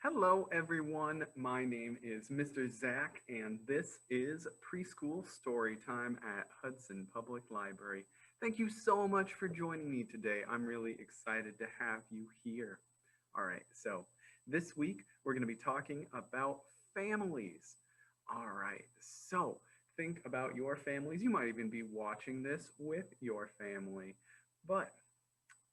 Hello, everyone. My name is Mr. Zach, and this is Preschool Storytime at Hudson Public Library. Thank you so much for joining me today. I'm really excited to have you here. All right, so this week we're going to be talking about families. All right, so think about your families. You might even be watching this with your family, but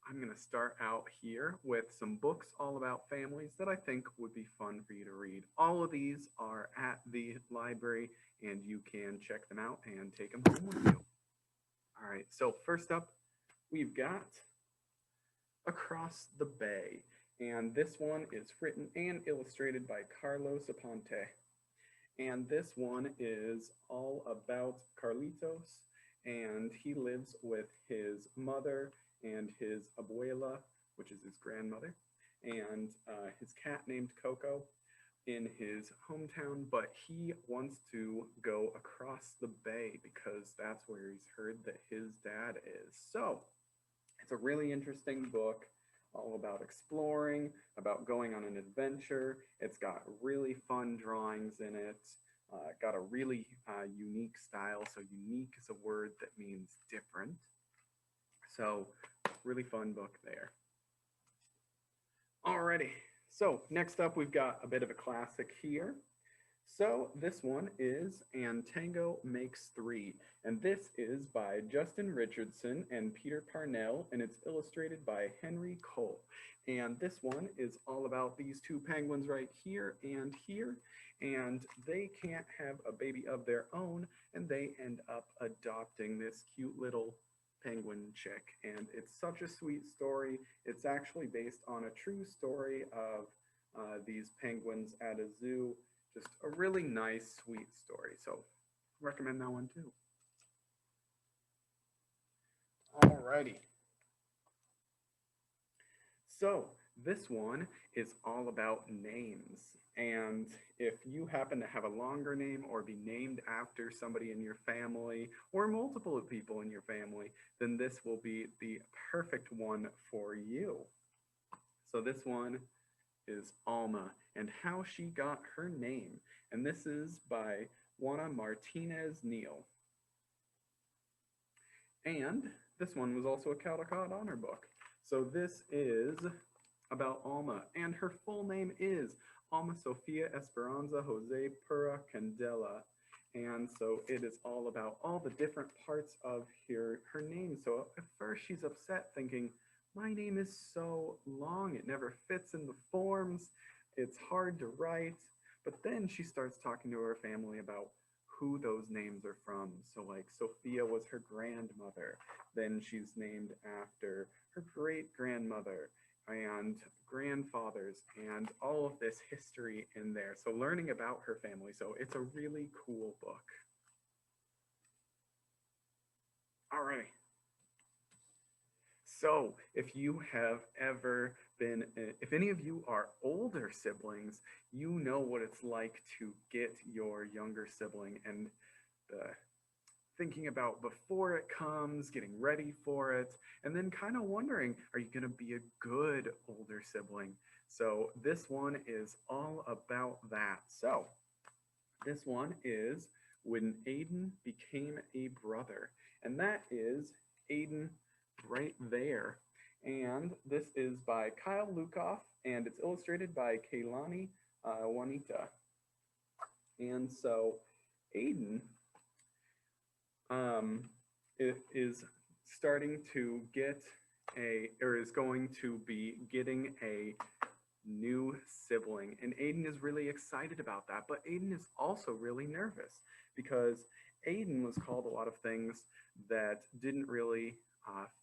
I'm going to start out here with some books all about families that I think would be fun for you to read. All of these are at the library and you can check them out and take them home with you. All right, so first up, we've got Across the Bay. And this one is written and illustrated by Carlos Aponte. And this one is all about Carlitos, and he lives with his mother and his abuela, which is his grandmother, and his cat named Coco in his hometown, but he wants to go across the bay because that's where he's heard that his dad is. So it's a really interesting book all about exploring, about going on an adventure. It's got really fun drawings in it. Got a really unique style. So unique is a word that means different. So really fun book there. Alrighty, so next up we've got a bit of a classic here. So this one is And Tango Makes Three, and this is by Justin Richardson and Peter Parnell, and it's illustrated by Henry Cole. And this one is all about these two penguins right here, and they can't have a baby of their own, and they end up adopting this cute little penguin chick. And it's such a sweet story. It's actually based on a true story of these penguins at a zoo. Just a really nice, sweet story. So recommend that one too. Alrighty. So this one is all about names. And if you happen to have a longer name or be named after somebody in your family or multiple people in your family, then this will be the perfect one for you. So this one is Alma and How She Got Her Name. And this is by Juana Martinez Neal. And this one was also a Caldecott Honor book. So this is about Alma, and her full name is Alma Sofia Esperanza Jose Pura Candela. And so it is all about all the different parts of her name. So at first she's upset thinking, my name is so long, it never fits in the forms, it's hard to write. But then she starts talking to her family about who those names are from. So like Sophia was her grandmother, then she's named after her great-grandmother and grandfathers and all of this history in there. So learning about her family. So it's a really cool book. All right. So if you have ever been, if any of you are older siblings, you know what it's like to get your younger sibling and thinking about before it comes, getting ready for it, and then kind of wondering, are you going to be a good older sibling? So this one is all about that. So this one is When Aiden Became a Brother, and that is Aiden right there. And this is by Kyle Lukoff, and it's illustrated by Kaylani Juanita. And so Aiden is starting to get is going to be getting a new sibling. And Aiden is really excited about that, but Aiden is also really nervous because Aiden was called a lot of things that didn't really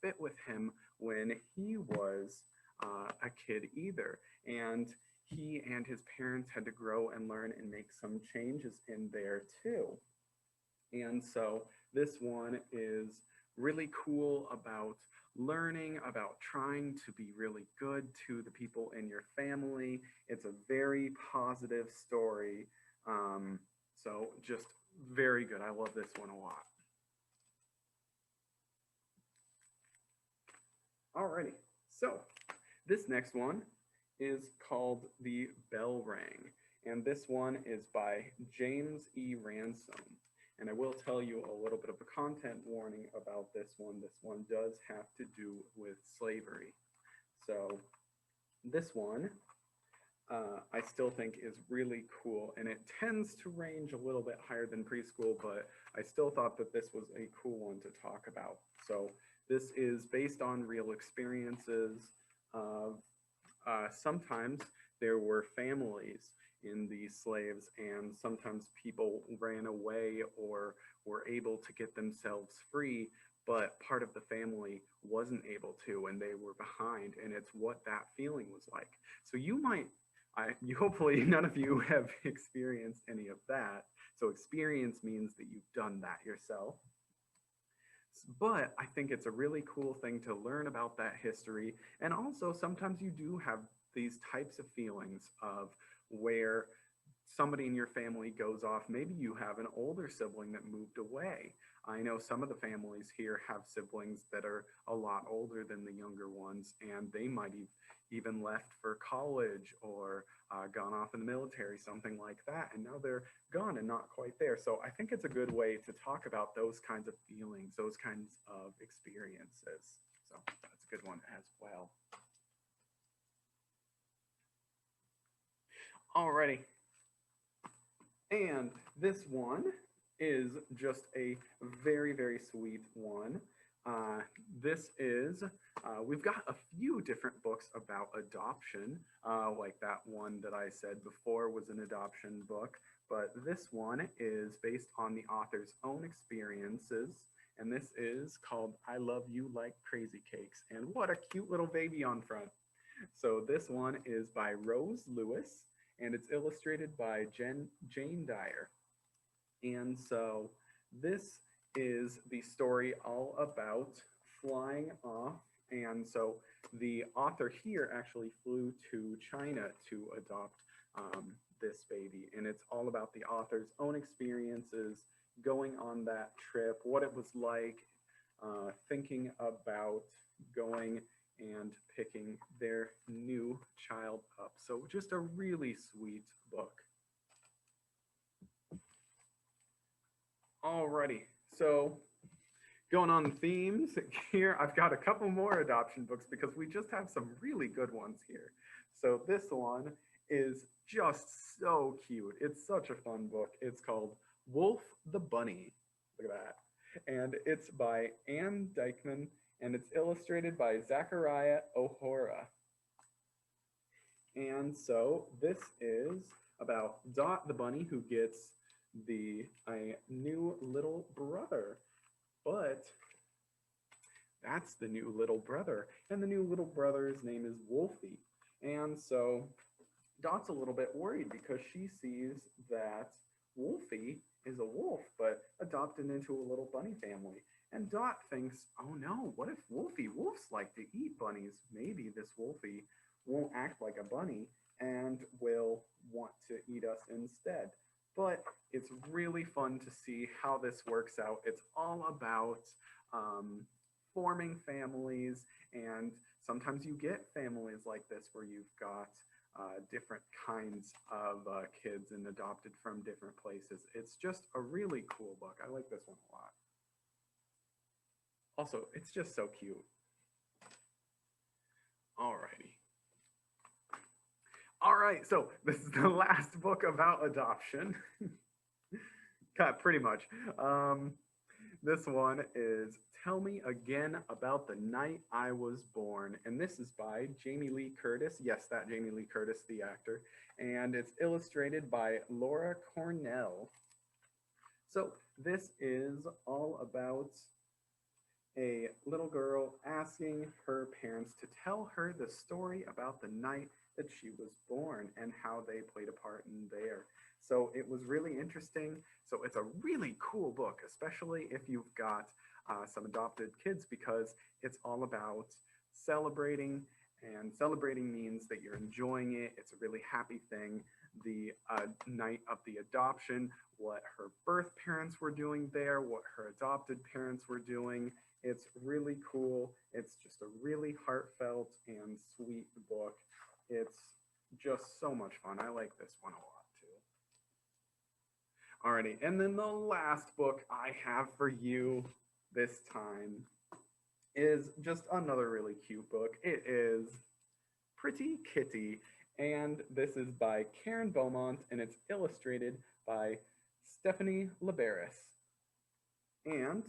fit with him when he was a kid either. And he and his parents had to grow and learn and make some changes in there too. And so this one is really cool about learning, about trying to be really good to the people in your family. It's a very positive story. So just very good. I love this one a lot. Alrighty, so this next one is called The Bell Rang, and this one is by James E. Ransom. And I will tell you a little bit of a content warning about this one. This one does have to do with slavery. So this one I still think is really cool, and it tends to range a little bit higher than preschool, but I still thought that this was a cool one to talk about. So this is based on real experiences of sometimes there were families in these slaves, and sometimes people ran away or were able to get themselves free, but part of the family wasn't able to, and they were behind, and it's what that feeling was like. So you hopefully none of you have experienced any of that. So experience means that you've done that yourself. But I think it's a really cool thing to learn about that history. And also sometimes you do have these types of feelings of where somebody in your family goes off. Maybe you have an older sibling that moved away. I know some of the families here have siblings that are a lot older than the younger ones, and they might even left for college or gone off in the military, something like that, and now they're gone and not quite there. So I think it's a good way to talk about those kinds of feelings, those kinds of experiences. So that's a good one as well. Alrighty. And this one is just a very, very sweet one. This is, we've got a few different books about adoption, like that one that I said before was an adoption book, but this one is based on the author's own experiences, and this is called I Love You Like Crazy Cakes, and what a cute little baby on front. So this one is by Rose Lewis, and it's illustrated by Jane Dyer. And so this is the story all about flying off. And so the author here actually flew to China to adopt this baby. And it's all about the author's own experiences going on that trip, what it was like, thinking about going and picking their new child up. So just a really sweet book. Alrighty, so going on themes here, I've got a couple more adoption books because we just have some really good ones here. So this one is just so cute. It's such a fun book. It's called Wolf the Bunny. Look at that. And it's by Anne Dykman, and it's illustrated by Zachariah O'Hora. And so this is about Dot the bunny, who gets a new little brother. But that's the new little brother, and the new little brother's name is Wolfie. And so Dot's a little bit worried because she sees that Wolfie is a wolf, but adopted into a little bunny family. And Dot thinks, oh no, what if wolves like to eat bunnies? Maybe this Wolfie won't act like a bunny and will want to eat us instead. But it's really fun to see how this works out. It's all about forming families, and sometimes you get families like this where you've got different kinds of kids and adopted from different places. It's just a really cool book. I like this one a lot. Also, it's just so cute. Alrighty. All right, so this is the last book about adoption. Pretty much. This one is Tell Me Again About the Night I Was Born. And this is by Jamie Lee Curtis. Yes, that Jamie Lee Curtis, the actor. And it's illustrated by Laura Cornell. So this is all about a little girl asking her parents to tell her the story about the night that she was born and how they played a part in there. So it was really interesting. So it's a really cool book, especially if you've got some adopted kids, because it's all about celebrating, and celebrating means that you're enjoying it. It's a really happy thing. The night of the adoption, what her birth parents were doing there, what her adopted parents were doing. It's really cool. It's just a really heartfelt and sweet book. it's just so much fun. I like this one a lot too. Alrighty, and then the last book I have for you this time is just another really cute book. It is Pretty Kitty, and this is by Karen Beaumont, and it's illustrated by Stephanie Laberis. And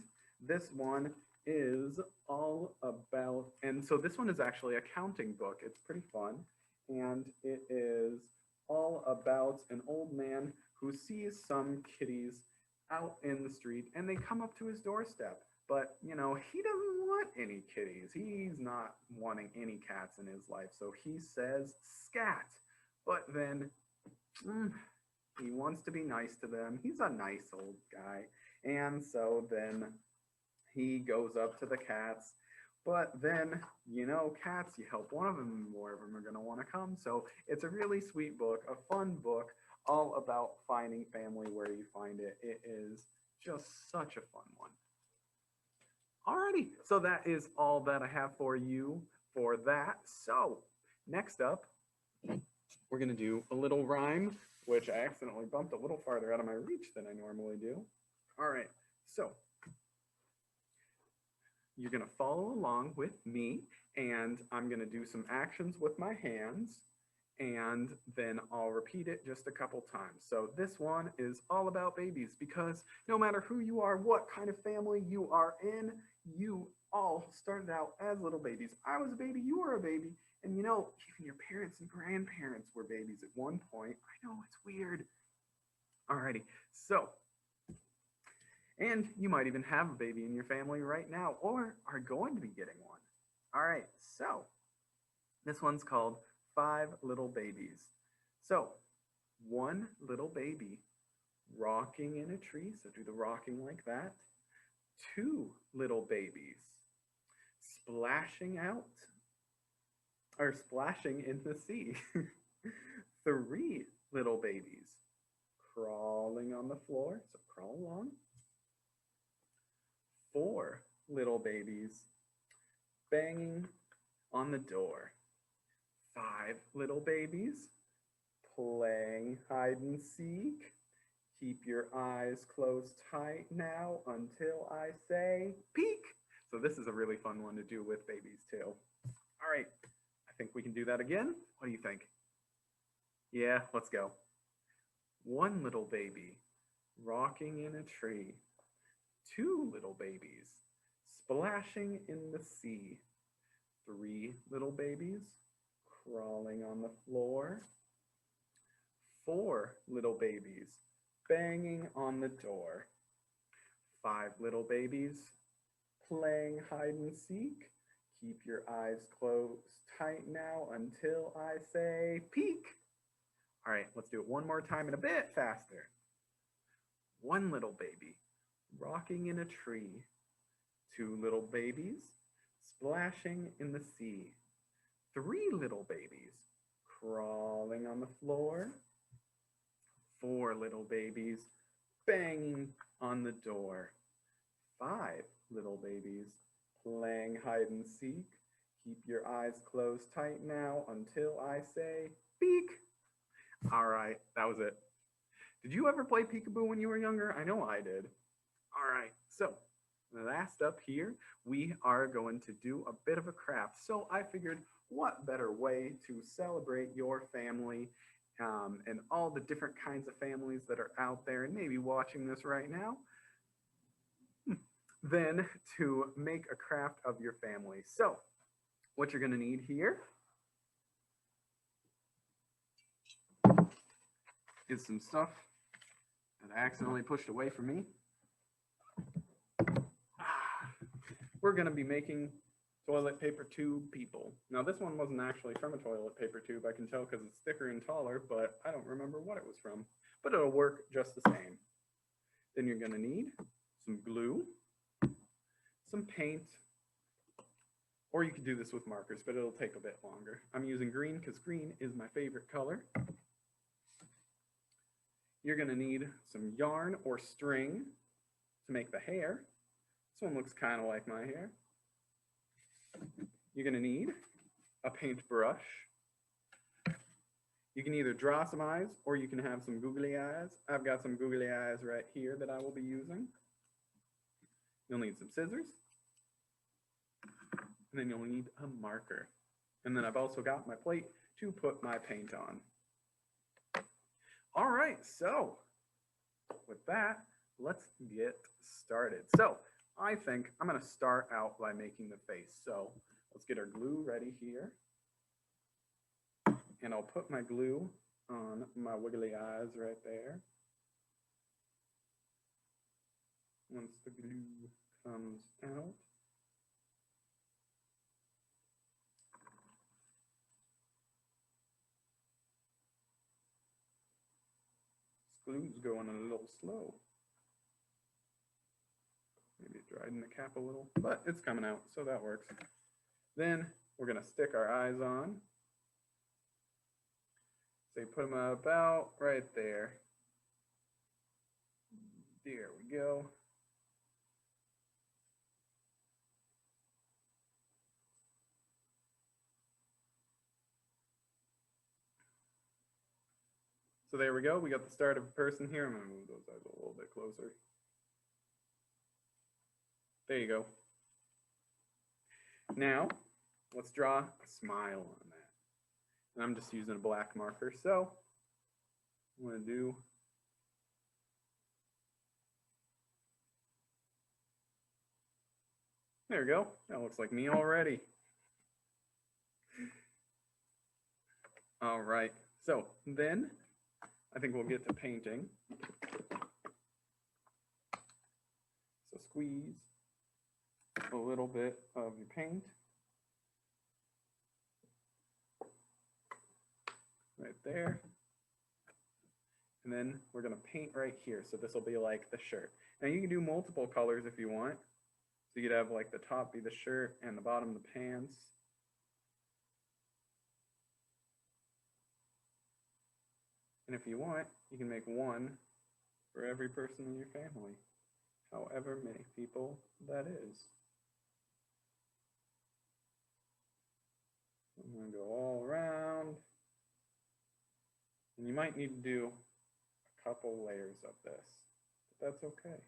this one is all about, and so this one is actually a counting book. It's pretty fun, and it is all about an old man who sees some kitties out in the street, and they come up to his doorstep. But, you know, he doesn't want any kitties. He's not wanting any cats in his life. So he says scat. But then he wants to be nice to them. He's a nice old guy. And so then he goes up to the cats. But then, you know, cats, you help one of them, more of them are going to want to come. So it's a really sweet book, a fun book, all about finding family where you find it. It is just such a fun one. Alrighty, so that is all that I have for you for that. So next up, we're going to do a little rhyme, which I accidentally bumped a little farther out of my reach than I normally do. All right, so you're going to follow along with me, and I'm going to do some actions with my hands, and then I'll repeat it just a couple times. So this one is all about babies, because no matter who you are, what kind of family you are in, you all started out as little babies. I was a baby, you were a baby, and you know, even your parents and grandparents were babies at one point. I know, it's weird. Alrighty, so, and you might even have a baby in your family right now, or are going to be getting one. All right, so this one's called 5 Little Babies. So, one little baby rocking in a tree, so do the rocking like that. 2 little babies splashing out, or splashing in the sea. 3 little babies crawling on the floor, so crawl along. 4 little babies banging on the door. 5 little babies playing hide and seek. Keep your eyes closed tight now until I say peek. So this is a really fun one to do with babies too. All right, I think we can do that again. What do you think? Yeah, let's go. 1 little baby rocking in a tree. 2 little babies splashing in the sea. 3 little babies crawling on the floor. 4 little babies banging on the door. 5 little babies playing hide and seek. Keep your eyes closed tight now until I say peek. All right, let's do it one more time and a bit faster. 1 little baby rocking in a tree. 2 little babies splashing in the sea. 3 little babies crawling on the floor. 4 little babies banging on the door. 5 little babies playing hide and seek. Keep your eyes closed tight now until I say peek. All right, that was it. Did you ever play peekaboo when you were younger? I know I did. All right, so last up here, we are going to do a bit of a craft. So I figured, what better way to celebrate your family and all the different kinds of families that are out there and maybe watching this right now, than to make a craft of your family. So what you're going to need here is some stuff that I accidentally pushed away from me. We're going to be making toilet paper tube people. Now this one wasn't actually from a toilet paper tube, I can tell because it's thicker and taller, but I don't remember what it was from. But it'll work just the same. Then you're going to need some glue, some paint, or you can do this with markers, but it'll take a bit longer. I'm using green because green is my favorite color. You're going to need some yarn or string to make the hair. This one looks kind of like my hair. You're going to need a paintbrush, You can either draw some eyes or you can have some googly eyes. I've got some googly eyes right here that I will be using. You'll need some scissors, and then you'll need a marker. And then I've also got my plate to put my paint on. All right, so with that, let's get started. So I think I'm going to start out by making the face. So let's get our glue ready here. And I'll put my glue on my wiggly eyes right there. Once the glue comes out, this glue's going a little slow. Maybe it dried in the cap a little, but it's coming out, so that works. Then we're going to stick our eyes on. So you put them about right there. There we go. So there we go. We got the start of a person here. I'm going to move those eyes a little bit closer. There you go. Now, let's draw a smile on that. And I'm just using a black marker. So I'm going to do there we go. That looks like me already. All right. So then I think we'll get to painting. So squeeze a little bit of your paint right there. And then we're going to paint right here. So this will be like the shirt. Now you can do multiple colors if you want. So you could have like the top be the shirt and the bottom the pants. And if you want, you can make one for every person in your family, however many people that is. I'm going to go all around. And you might need to do a couple layers of this, but that's okay.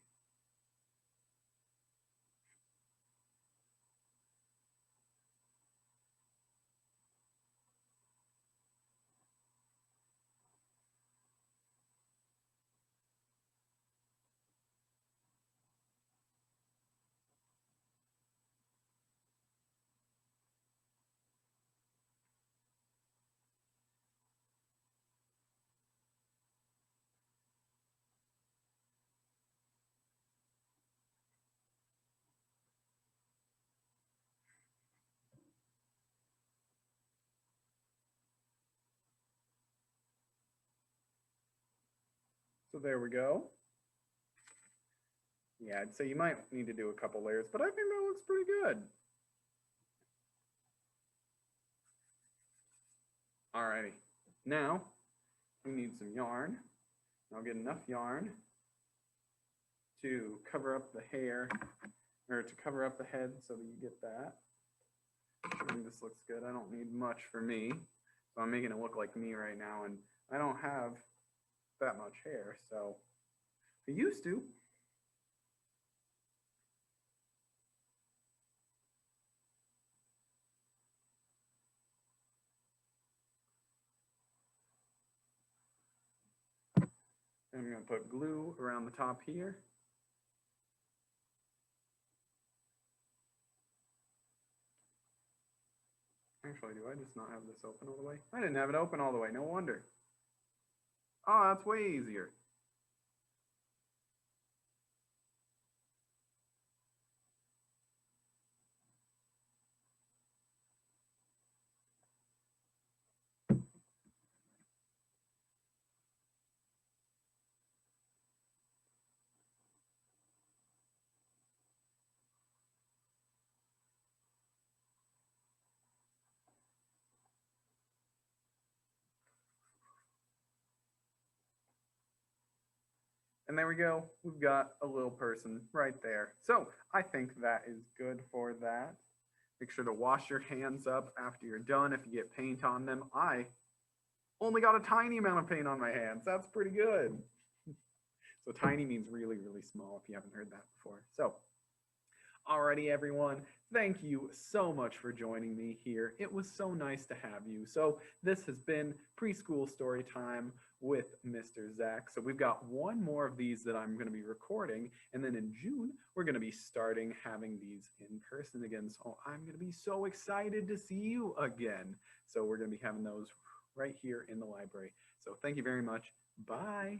So there we go. Yeah, I'd say you might need to do a couple layers, but I think that looks pretty good. Alrighty, now we need some yarn. I'll get enough yarn to cover up the hair, or to cover up the head so that you get that. I think this looks good. I don't need much for me, so I'm making it look like me right now, and I don't have that much hair, so I used to. And I'm going to put glue around the top here. Actually, do I just not have this open all the way? I didn't have it open all the way, no wonder. Oh, that's way easier. And there we go. We've got a little person right there. So I think that is good for that. Make sure to wash your hands up after you're done if you get paint on them. I Only got a tiny amount of paint on my hands. That's pretty good. So tiny means really, really small if you haven't heard that before. So, alrighty, everyone. Thank you so much for joining me here. It was so nice to have you. So this has been Preschool Story Time with Mr. Zach. So we've got one more of these that I'm going to be recording. And then in June, we're going to be starting having these in person again. So I'm going to be so excited to see you again. So we're going to be having those right here in the library. So thank you very much. Bye.